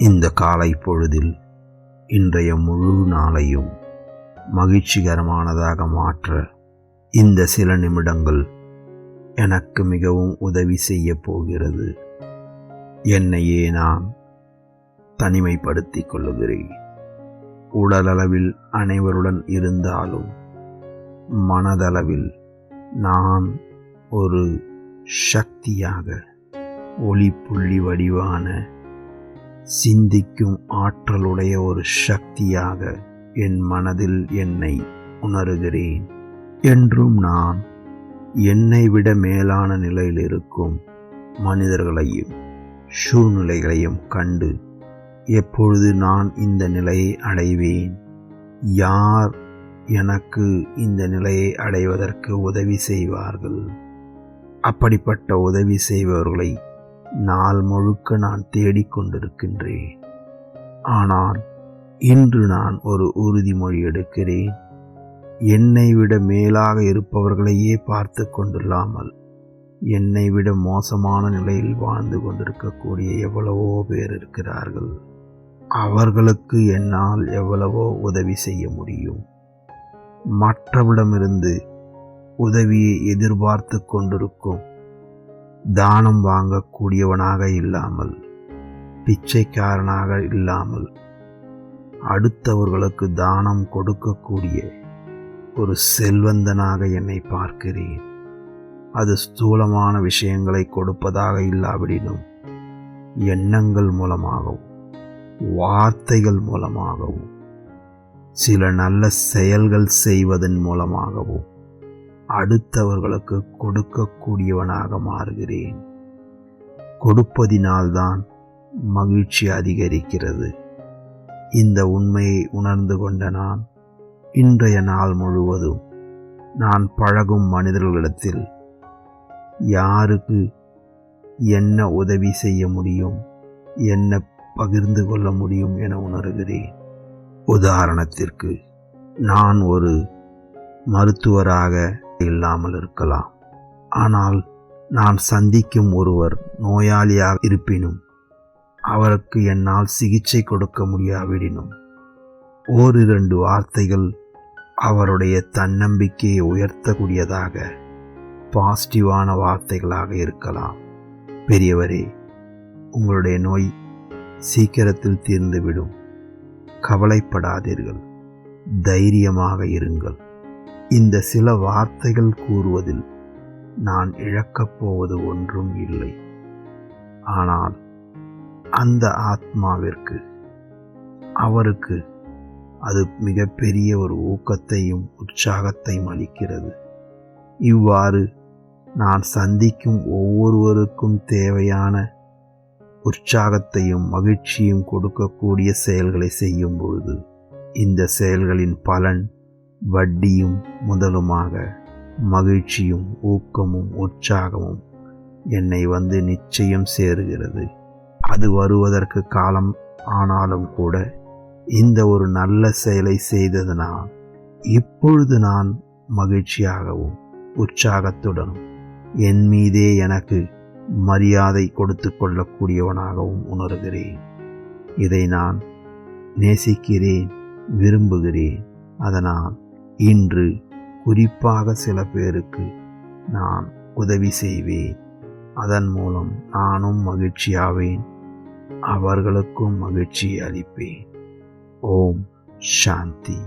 இந்த காலை பொழுதில் இன்றைய முழு நாளையும் மகிழ்ச்சிகரமானதாக மாற்ற இந்த சில நிமிடங்கள் எனக்கு மிகவும் உதவி செய்ய போகிறது. என்னையே நான் தனிமைப்படுத்திக் கொள்ளுகிறேன். உடலளவில் அனைவருடன் இருந்தாலும் மனதளவில் நான் ஒரு சக்தியாக, ஒளிப்புள்ளி வடிவான, சிந்திக்கும் ஆற்றலுடைய ஒரு சக்தியாக என் மனதில் என்னை உணர்கிறேன். என்றும் நான் என்னை விட மேலான நிலையில் இருக்கும் மனிதர்களையும் சூழ்நிலைகளையும் கண்டு எப்பொழுது நான் இந்த நிலையை அடைவேன், யார் எனக்கு இந்த நிலையை அடைவதற்கு உதவி செய்வார்கள், அப்படிப்பட்ட உதவி செய்பவர்களை நாள் முழுக்க நான் தேடிக்கொண்டிருக்கின்றேன். ஆனால் இன்று நான் ஒரு உறுதிமொழி எடுக்கிறேன். என்னை விட மேலாக இருப்பவர்களையே பார்த்து கொண்டில்லாமல் என்னை விட மோசமான நிலையில் வாழ்ந்து கொண்டிருக்கக்கூடிய எவ்வளவோ பேர் இருக்கிறார்கள். அவர்களுக்கு என்னால் எவ்வளவோ உதவி செய்ய முடியும். மற்றவரிடமிருந்து உதவியை எதிர்பார்த்து கொண்டிருக்கும், தானம் வாங்கக்கூடியவனாக இல்லாமல், பிச்சைக்காரனாக இல்லாமல், அடுத்தவர்களுக்கு தானம் கொடுக்கக்கூடிய ஒரு செல்வந்தனாக என்னை பார்க்கிறேன். அது ஸ்தூலமான விஷயங்களை கொடுப்பதாக இல்லாவிடினும் எண்ணங்கள் மூலமாகவும் வார்த்தைகள் மூலமாகவும் சில நல்ல செயல்கள் செய்வதன் மூலமாகவும் அடுத்தவர்களுக்கு கொடுக்கக்கூடியவனாக மாறுகிறேன். கொடுப்பதினால்தான் மகிழ்ச்சி அதிகரிக்கிறது. இந்த உண்மையை உணர்ந்து கொண்ட நான் இன்றைய நாள் முழுவதும் நான் பழகும் மனிதர்களிடத்தில் யாருக்கு என்ன உதவி செய்ய முடியும், என்ன பகிர்ந்து கொள்ள முடியும் என உணர்கிறேன். உதாரணத்திற்கு, நான் ஒரு மருத்துவராக இல்லாமல் இருக்கலாம். ஆனால் நான் சந்திக்கும் ஒருவர் நோயாளியாக இருப்பினும் அவருக்கு என்னால் சிகிச்சை கொடுக்க முடியாவிடினும் ஓரிரண்டு வார்த்தைகள் அவருடைய தன்னம்பிக்கையை உயர்த்தக்கூடியதாக, பாசிட்டிவான வார்த்தைகளாக இருக்கலாம். பெரியவரே, உங்களுடைய நோய் சீக்கிரத்தில் தீர்ந்துவிடும், கவலைப்படாதீர்கள், தைரியமாக இருங்கள். இந்த சில வார்த்தைகள் கூறுவதில் நான் இழக்கப் போவது ஒன்றும் இல்லை. ஆனால் அந்த ஆத்மாவிற்கு, அவருக்கு அது மிகப்பெரிய ஒரு ஊக்கத்தையும் உற்சாகத்தையும் அளிக்கிறது. இவ்வாறு நான் சந்திக்கும் ஒவ்வொருவருக்கும் தேவையான உற்சாகத்தையும் மகிழ்ச்சியும் கொடுக்கக்கூடிய செயல்களை செய்யும் பொழுது இந்த செயல்களின் பலன் வட்டியும் முதலுமாக மகிழ்ச்சியும் ஊக்கமும் உற்சாகமும் என்னை வந்து நிச்சயம் சேருகிறது. அது வருவதற்கு காலம் ஆனாலும் கூட இந்த ஒரு நல்ல செயலை செய்ததனால் இப்பொழுது நான் மகிழ்ச்சியாகவும் உற்சாகத்துடனும் என் மீதே எனக்கு மரியாதை கொடுத்து கொள்ளக்கூடியவனாகவும் உணர்கிறேன். இதை நான் நேசிக்கிறேன், விரும்புகிறேன். அதனால் இன்று குறிப்பாக சில பேருக்கு நான் உதவி செய்வேன். அதன் மூலம் நானும் மகிழ்ச்சியாவேன், அவர்களுக்கும் மகிழ்ச்சியை அளிப்பேன். ஓம் சாந்தி.